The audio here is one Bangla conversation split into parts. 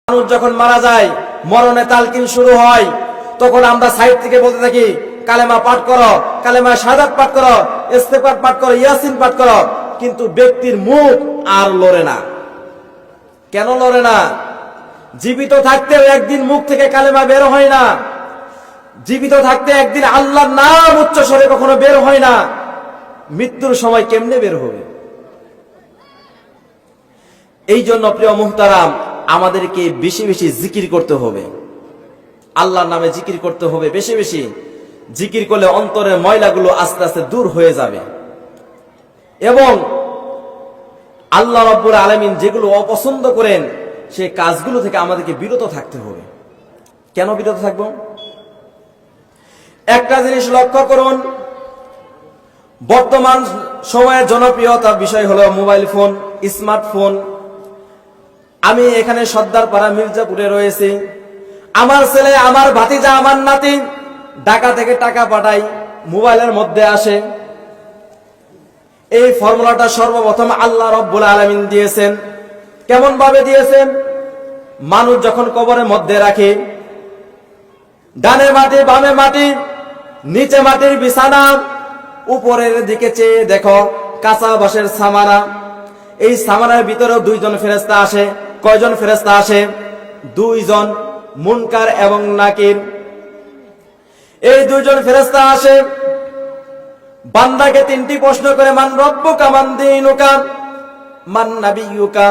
মানুষ যখন মারা যায়, মরণে তালকিন শুরু হয়, তখন আমরা সাইড থেকে বলতে থাকি কালেমা পাঠ করো, কালেমা শাহাদাত পাঠ করো, ইস্তেগফার পাঠ করো, ইয়াসিন পাঠ করো, কিন্তু ব্যক্তির মুখ আর লড়ে না। কেন লড়ে না? জীবিত থাকতেও একদিন মুখ থেকে কালেমা বের হয় না, জীবিত থাকতে একদিন আল্লাহর নাম উচ্চ স্বরে কখনো বের হয় না, মৃত্যুর সময় কেমনে বের হবে? এই জন্য প্রিয় মুহতারাম, আমাদেরকে বেশি বেশি জিকির করতে হবে, আল্লাহর নামে জিকির করতে হবে। বেশি বেশি জিকির করলে অন্তরের ময়লাগুলো আস্তে আস্তে দূর হয়ে যাবে এবং আল্লাহ রাব্বুল আলামিন যেগুলো অপছন্দ করেন সেই কাজগুলো থেকে আমাদেরকে বিরত থাকতে হবে। কেন বিরত থাকবো? একটা জিনিস লক্ষ্য করুন, বর্তমান সময়ের জনপ্রিয়তার বিষয় হলো মোবাইল ফোন, স্মার্টফোন। আমি এখানে সর্দারপাড়া মির্জাপুরে রয়েছি, আমার ছেলে, আমার ভাতিজা, আমার নাতি ঢাকা থেকে টাকা পাঠাই, মোবাইলের মধ্যে আসে। এই ফর্মুলাটা সর্বপ্রথম আল্লাহ রাব্বুল আলামিন দিয়েছেন। কেমন ভাবে দিয়েছেন? মানুষ যখন কবরের মধ্যে রাখে, ডানে মাটি বামে মাটি, নিচে মাটির বিছানা, উপরের দিকে চেয়ে দেখো কাঁচা বাঁশের সামানা। এই সামানার ভিতরেও দুইজন ফেরেশতা আসে। কয়জন ফেরেশতা আসে? দুইজন, মুনকার এবং নাকির। এই দুইজন ফেরেশতা আসে, বান্দাকে তিনটি প্রশ্ন করে, মান রব্বুকা, মান দীনুকা, মান নাবিয়ুকা।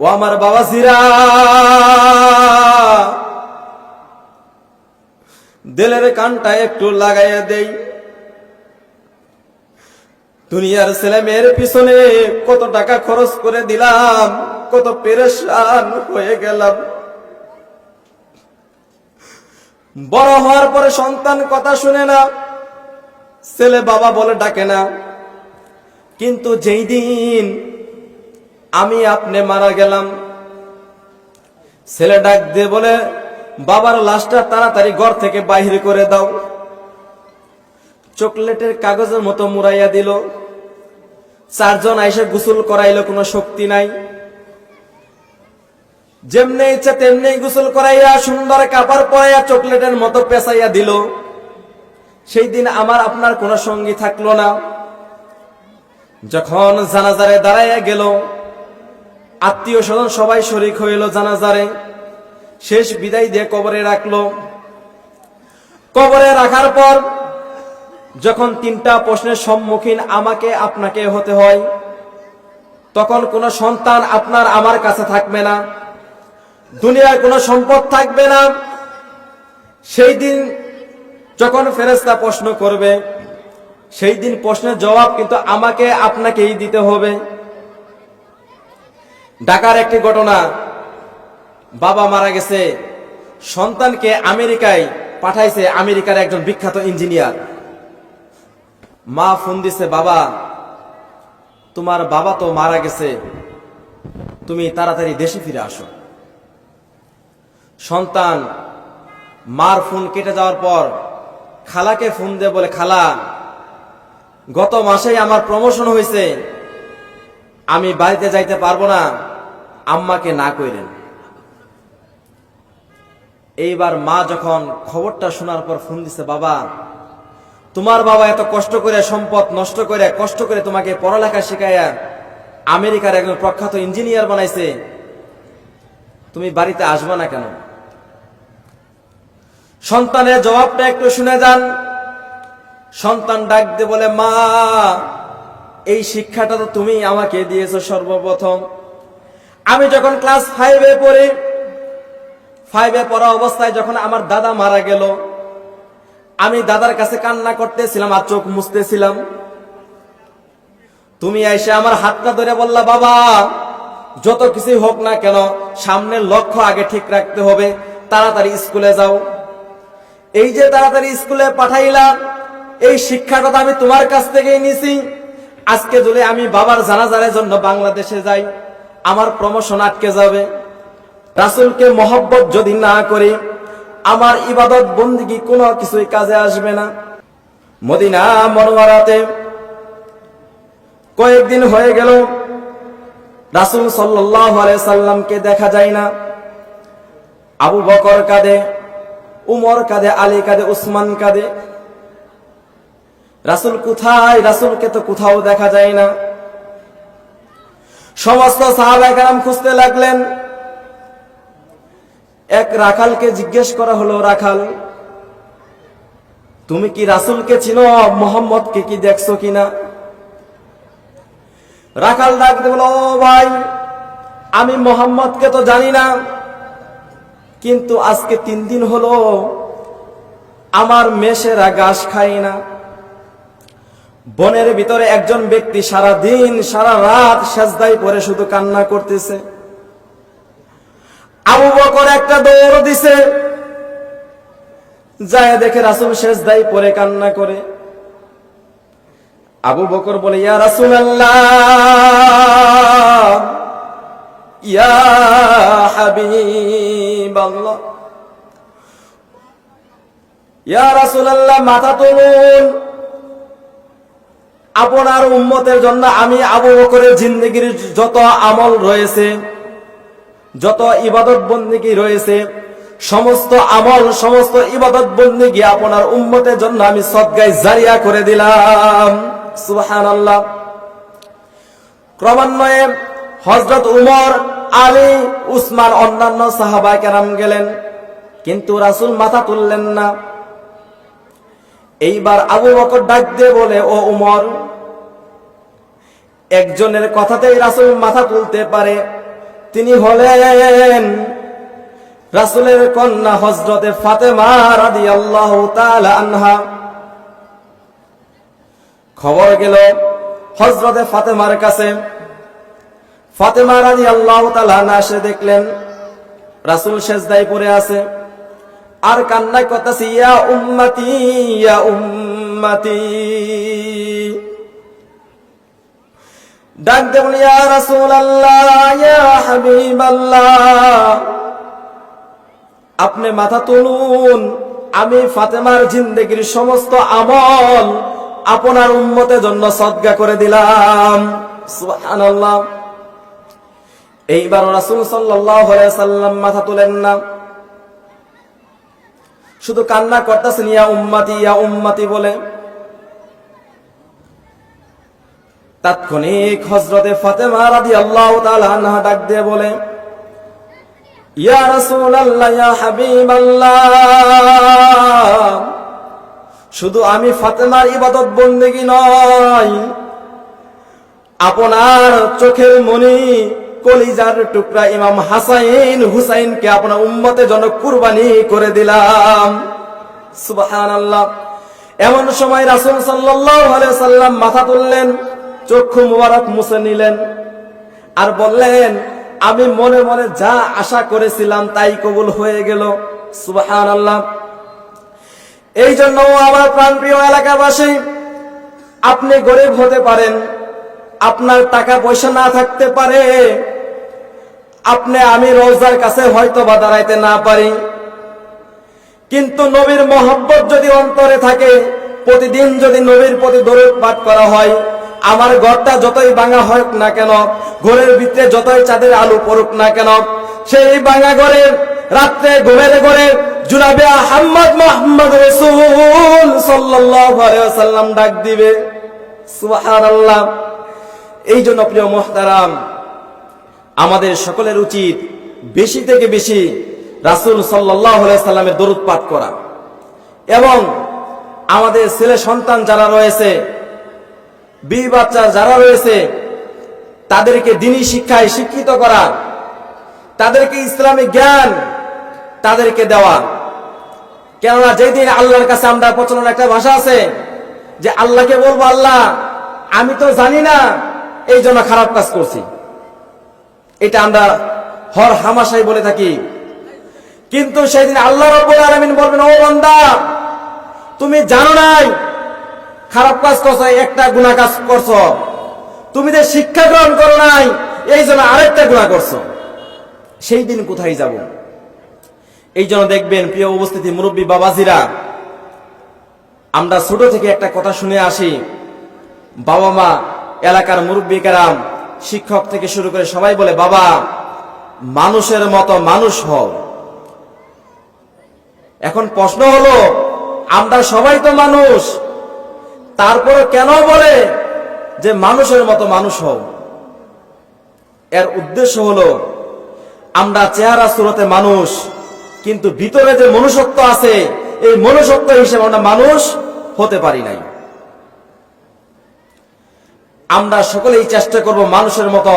ও আমার বাবাজিরা, দিলের কানটা একটু লাগাইয়া দেই। দুনিয়ার ছেলে মেয়ের পিছনে কত টাকা খরচ করে দিলাম, কত পেরেশান হয়ে গেলাম। বড় হওয়ার পরে সন্তান কথা শুনে না, ছেলে বাবা বলে ডাকে না, কিন্তু যেই দিন আমি আপনি মারা গেলাম, ছেলে ডাক দিয়ে বলে, বাবার লাশটা তাড়াতাড়ি ঘর থেকে বাহির করে দাও। চকলেটের কাগজের মতো মুড়াইয়া দিল। চারজন আইসে গোসল করাইলো, কোনো শক্তি নাই। যেমনি ইচ্ছা তেমনি গোসল করাইয়া সুন্দর কাপড় পরাইয়া চকলেটের মতো পেঁচাইয়া দিল। সেই দিন আমার আপনার কোনো সঙ্গী থাকলো না। যখন জানাজারে দাঁড়াইয়া গেল, আত্মীয় স্বজন সবাই শরীক হইল জানাজারে, শেষ বিদায় দিয়ে কবরে রাখলো। কবরে রাখার পর যখন তিনটা প্রশ্নের সম্মুখীন আমাকে আপনাকে হতে হয়, তখন কোনো সন্তান আপনার আমার কাছে থাকবে না, দুনিয়ার কোনো সম্পদ থাকবে না। সেই দিন যখন ফেরেশতা প্রশ্ন করবে, সেই দিন প্রশ্নের জবাব কিন্তু আমাকে আপনাকেই দিতে হবে। ঢাকার একটি ঘটনা, বাবা মারা গেছে, সন্তানকে আমেরিকায় পাঠাইছে, আমেরিকার একজন বিখ্যাত ইঞ্জিনিয়ার। মা ফোন দিছে, বাবা তোমার বাবা তো মারা গেছে, তুমি তাড়াতাড়ি দেশে ফিরে আসো। সন্তান মার ফোন কেটে যাওয়ার পর খালাকে ফোন দিয়ে বলে, খালা গত মাসেই আমার প্রমোশন হয়েছে, আমি বাড়িতে যাইতে পারবো না, আম্মাকে না কইলেন। এইবার মা যখন খবরটা শোনার পর ফোন দিছে, বাবা তোমার বাবা এত কষ্ট করে, সম্পদ নষ্ট করে, কষ্ট করে তোমাকে পড়ালেখা শিখাইয়া আমেরিকার একজন প্রখ্যাত ইঞ্জিনিয়ার বানাইছে, তুমি বাড়িতে আসবে না কেন? সন্তানের জবাবটা একটু শুনে যান। সন্তান ডাক দিয়ে বলে, মা এই শিক্ষাটা তো তুমি আমাকে দিয়েছো সর্বপ্রথম। আমি যখন ক্লাস 5-এ পড়ি, 5-এ পড়া অবস্থায় যখন আমার দাদা মারা গেল, আমি দাদার কাছে কান্না করতেছিলাম আর চোখ মুছতেছিলাম। তুমি এসে আমার হাতটা ধরে বললা, বাবা যত কিছুই হোক না কেন সামনের লক্ষ্য আগে ঠিক রাখতে হবে, তাড়াতাড়ি স্কুলে যাও। এই যে তাড়াতাড়ি স্কুলে পাঠাইলাম, এই শিক্ষাটা আমি তোমার কাছ থেকেই নিছি। আজকে যদি আমি বাবার জানাজারের জন্য বাংলাদেশে যাই, আমার প্রমোশন আটকে যাবে। রাসূলকে মহব্বত যদি না করি, আমার ইবাদত বন্দেগী কোনো কিছুই কাজে আসবে না। মদিনা মুনাওয়ারাতে কয়েকদিন হয়ে গেল রাসূল সাল্লাল্লাহু আলাইহি সাল্লামকে দেখা যায় না। আবু বকর কাঁদে, উমর কাঁদে, আলী কাঁদে, উসমান কাঁদে। রাসূল কোথায়? রাসূলকে তো কোথাও দেখা যায় না। সমস্ত সাহাবায়ে কেরাম খুঁজতে লাগলেন। এক রাখালকে জিজ্ঞেস করা হলো, রাখাল, তুমি কি রাসূলকে চিনো? মুহাম্মদকে কি দেখছো কিনা? রাখাল ডাকতে বলল, ও ভাই, আমি মুহাম্মদকে তো জানি না, কিন্তু আজকে 3 দিন হলো আমার মেষেরা ঘাস খায় না। বনের ভিতরে একজন ব্যক্তি সারা দিন সারা রাত সেজদায় পড়ে শুধু কান্না করতেছে। আবু বকর একটা দৌড় দিছে, যায় দেখে রাসূল সেজদায় পড়ে কান্না করে। আবু বকর বলে, ইয়া রাসূলুল্লাহ, ইয়া হাবিবাল্লাহ, ইয়া রাসূলুল্লাহ, মাথা তুলুন। আপনার উম্মতের জন্য আমি আবু বকরের জিন্দেগির যত আমল রয়েছে, যত ইবাদত বন্দেগী রয়েছে, সমস্ত আমল, সমস্ত ইবাদত বন্দেগী আপনার উম্মতের জন্য আমি সদকায়ে জারিয়া করে দিলাম। সুবহানাল্লাহ। ক্রমান্বয়ে হযরত উমর, আলী, উসমান, অন্যান্য সাহাবায়ে কেরাম গেলেন, কিন্তু রাসূল মাথা তুললেন না। এইবার আবু বকর ডাক দিয়ে বলে, ও উমর, একজনের কথাতেই রাসূল মাথা তুলতে পারে, তিনি হলেন রাসূলের কন্যা হযরতে ফাতেমা রাদিয়াল্লাহু তাআলা আনহা। খবর গেল হযরতে ফাতেমার কাছে। ফাতেমা রাদিয়াল্লাহু তাআলা আনহা এসে দেখলেন রাসূল সেজদায় পড়ে আছে আর কান্না করতেছে, ইয়া উম্মতি, ইয়া উম্মতি। ডাক দেন, ইয়া রাসূলুল্লাহ, ইয়া হাবিবাল্লাহ, আপনি মাথা তুলুন, আমি ফাতেমার জিন্দেগির সমস্ত আমল আপনার উম্মতের জন্য সদকা করে দিলাম। সুবহানাল্লাহ। এইবার রাসূল সাল্লাল্লাহু আলাইহি সাল্লাম মাথা তুলেন না, শুধু কান্না করতেছেন, ইয়া উম্মতি, ইয়া উম্মতি বলে। তাৎক্ষণিক হযরতে ফাতেমা রাদিয়াল্লাহু তাআলা আনহা ডাক দিয়ে বলে, ইয়া রাসূলুল্লাহ, ইয়া হাবিবাল্লাহ, শুধু আমি ফাতেমার ইবাদত বন্দেগী নয়, আপনার চোখের মনি, কলিজার টুকরা ইমাম হাসান হুসাইনকে আপনার উম্মতের জন্য কুরবানি করে দিলাম। সুবহানাল্লাহ। এমন সময় রাসূল সাল্লাল্লাহু আলাইহি সাল্লাম মাথা তুললেন, চক্ষু মুবারক মুছে নিলেন আর বললেন, আমি মনে মনে যা আশা করেছিলাম তাই কবুল হয়ে গেল। সুবহানাল্লাহ। এই জন্য আমার প্রাণপ্রিয় এলাকাবাসী, আপনি গরিব হতে পারেন, আপনার টাকা পয়সা না থাকতে পারে, আমি রওজার কাছে হয়তো বা দাঁড়াইতে না পারি, কিন্তু নবীর মহব্বত যদি অন্তরে থাকে, প্রতিদিন যদি নবীর প্রতি দরুদ পাঠ করা হয়, আমার ঘরটা যতই ভাঙা হোক না কেন, ঘরের ভিতরে যতই চাঁদের আলো পড়ুক না কেন, সেই ভাঙা ঘরে রাত্রে ঘুমের ঘরে জনাবে মুহাম্মদ রাসূল সাল্লাল্লাহু আলাইহি ওয়াসাল্লাম ডাক দিবে। সুবহানাল্লাহ। এই জন্য প্রিয় মুহতারাম, আমাদের সকলের উচিত বেশি থেকে বেশি রাসূল সাল্লাল্লাহু আলাইহি ওয়াসাল্লামের দরুদ পাঠ করা এবং আমাদের ছেলে সন্তান যারা রয়েছে, বিবি বাচ্চা যারা রয়েছে, তাদেরকে দ্বীনি শিক্ষায় শিক্ষিত করা, তাদেরকে ইসলামিক জ্ঞান তাদেরকে দেওয়া। কেননা যেদিন আল্লাহর কাছে আমরা, প্রচলন একটা ভাষা আছে যে আল্লাহকে বলবো, আল্লাহ আমি তো জানি না, এই জন্য খারাপ কাজ করছি, এটা আমরা হর হামাশাই বলে থাকি। কিন্তু সেদিন আল্লাহ রাব্বুল আলামিন বলবেন, ও বান্দা, তুমি জানো নাই খারাপ কাজ করছো, একটা গুনাহ কাজ করছো, তুমি যে শিক্ষা গ্রহণ করো নাই, এই জন্য আরেকটা গুনাহ করছো। সেই দিন কোথায় যাব? এই জন্য দেখবেন প্রিয় উপস্থিতি, মুরব্বী বাবাজিরা, আমরা ছোট থেকে একটা কথা শুনে আসি, বাবা মা, এলাকার মুরব্বী কেরাম, শিক্ষক থেকে শুরু করে সবাই বলে, বাবা মানুষের মতো মানুষ হও, এখন প্রশ্ন হলো, আমরা সবাই তো মানুষ, তারপরে কেন বলে যে মানুষের মতো মানুষ হও? এর উদ্দেশ্য হলো, আমরা চেহারা সুরতে মানুষ, কিন্তু ভিতরে যে মনুষ্যত্ব আছে, এই মনুষ্যত্ব হিসেবে আমরা মানুষ হতে পারি নাই। আমরা সকলেই চেষ্টা করব মানুষের মতো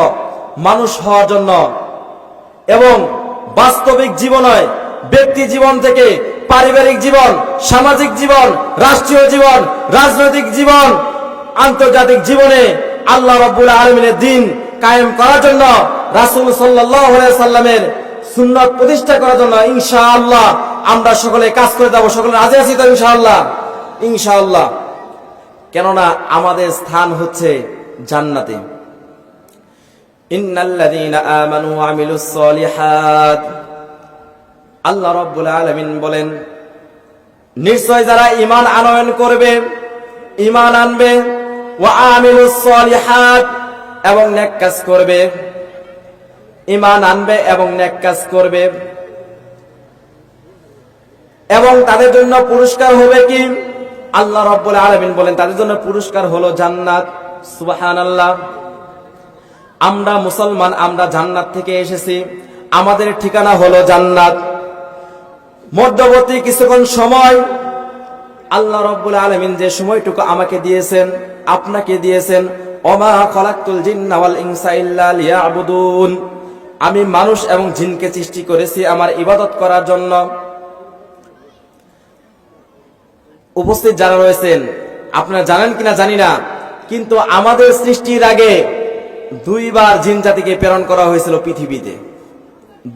মানুষ হওয়ার জন্য, এবং বাস্তবিক জীবনে, ব্যক্তি জীবন থেকে পারিবারিক জীবন, সামাজিক জীবন, রাষ্ট্রীয় জীবন, রাজনৈতিক জীবন, আন্তর্জাতিক জীবনে আল্লাহ রাব্বুল আলামিনের দ্বীন কায়েম করার জন্য, রাসূল সাল্লাল্লাহু আলাইহি সাল্লামের সুন্নাত প্রতিষ্ঠা করার জন্য ইনশাআল্লাহ আমরা সকলে কাজ করে যাব। সকলে রাজি আছি তো ইনশাআল্লাহ? ইনশাআল্লাহ। কেননা আমাদের স্থান হচ্ছে জান্নাতে। ইন্নাল্লাযীনা আমানু ওয়া আমিলুস সলিহাত, আল্লাহ রাব্বুল আলামিন বলেন, নিশ্চয় যারা ঈমান আনয়ন করবে, ঈমান আনবে, ওয়া আমিলুস সলিহাত, এবং নেক কাজ করবে, ঈমান আনবে এবং নেক কাজ করবে, এবং তাদের জন্য পুরস্কার হবে কি? আল্লাহ রাব্বুল আলামিন বলেন তাদের জন্য পুরস্কার হলো জান্নাত। সুবহানাল্লাহ। আমরা মুসলমান, আমরা জান্নাত থেকে এসেছি, আমাদের ঠিকানা হলো জান্নাত। মধ্যবর্তী কিছুক্ষণ সময় আল্লাহ রাব্বুল আলামিন যে সময়টুকু আমাকে দিয়েছেন, আপনাকে দিয়েছেন, ওমা খালাকতুল জিন্না ওয়াল ইনসা ইল্লা লিয়াবুদুন, আমি মানুষ এবং জিনকে সৃষ্টি করেছি আমার ইবাদত করার জন্য। উপস্থিত যারা রয়েছেন, আপনারা জানেন কিনা জানি না, কিন্তু আমাদের সৃষ্টির আগে 2 বার জিন জাতিকে প্রেরণ করা হয়েছিল পৃথিবীতে,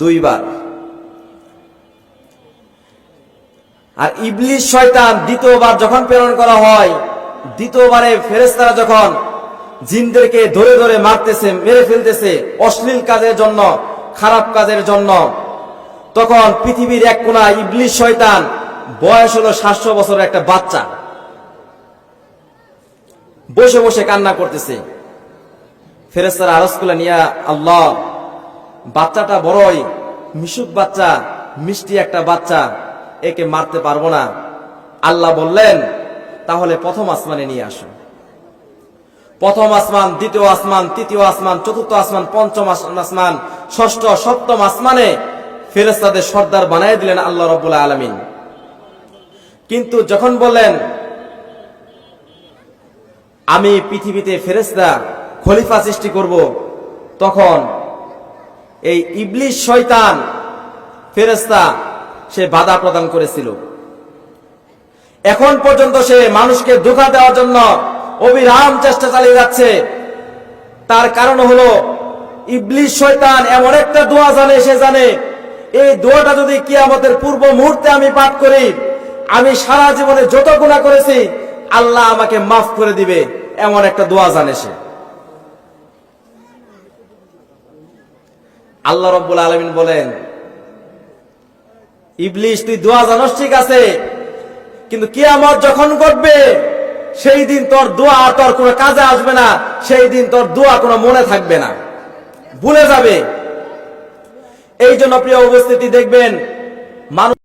2 বার। আর ইবলিস শয়তান 2য় বার যখন প্রেরণ করা হয়, 2য় বারে ফেরেশতারা যখন জিনদেরকে ধরে ধরে মারতেছে, মেরে ফেলতেছে অশ্লীল কাজের জন্য, খারাপ কাজের জন্য, তখন পৃথিবীর এক কোণায় ইবলিস শয়তান, বয়স হলো 700 বছরের একটা বাচ্চা, বসে বসে কান্না করতেছে। ফেরেশতারা আরজ করলেন, ইয়া আল্লাহ, বাচ্চাটা বড়ই মিশুক বাচ্চা, মিষ্টি একটা বাচ্চা, একে মারতে পারবো না। আল্লাহ বললেন, তাহলে প্রথম আসমানে নিয়ে আসো। প্রথম আসমান, 2য় আসমান, 3য় আসমান, 4র্থ আসমান, 5ম আসমান, 6ষ্ঠ, 7ম আসমানে ফেরেশতাদের সর্দার বানায় দিলেন আল্লাহ রাব্বুল আলামিন। কিন্তু যখন বললেন আমি পৃথিবীতে ফেরেশতা খলিফা সৃষ্টি করব, তখন এই ইবলিস শয়তান ফেরেশতা সে বাধা প্রদান করেছিল। এখন পর্যন্ত সে মানুষকে ধোঁকা দেওয়ার জন্য অবিরাম চেষ্টা চালিয়ে যাচ্ছে। তার কারণ হলো, ইবলিস শয়তান এমন একটা দোয়া জানে, সে জানে এই দোয়াটা যদি কিয়ামতের পূর্ব মুহূর্তে আমি পাঠ করি, আমি সারা জীবনে যত গুনাহ করেছি আল্লাহ আমাকে মাফ করে দিবে, এমন একটা দোয়া জানে সে। আল্লাহ রাব্বুল আলামিন বলেন, ইবলিস তুই দোয়া জানোস ঠিক আছে, কিন্তু কিয়ামত যখন ঘটবে সেই দিন তোর দোয়া আর তোর কোনো কাজে আসবে না, সেই দিন তোর দোয়া কোনো মনে থাকবে না, ভুলে যাবে। এই জন্য প্রিয় উপস্থিতি, দেখবেন মানুষ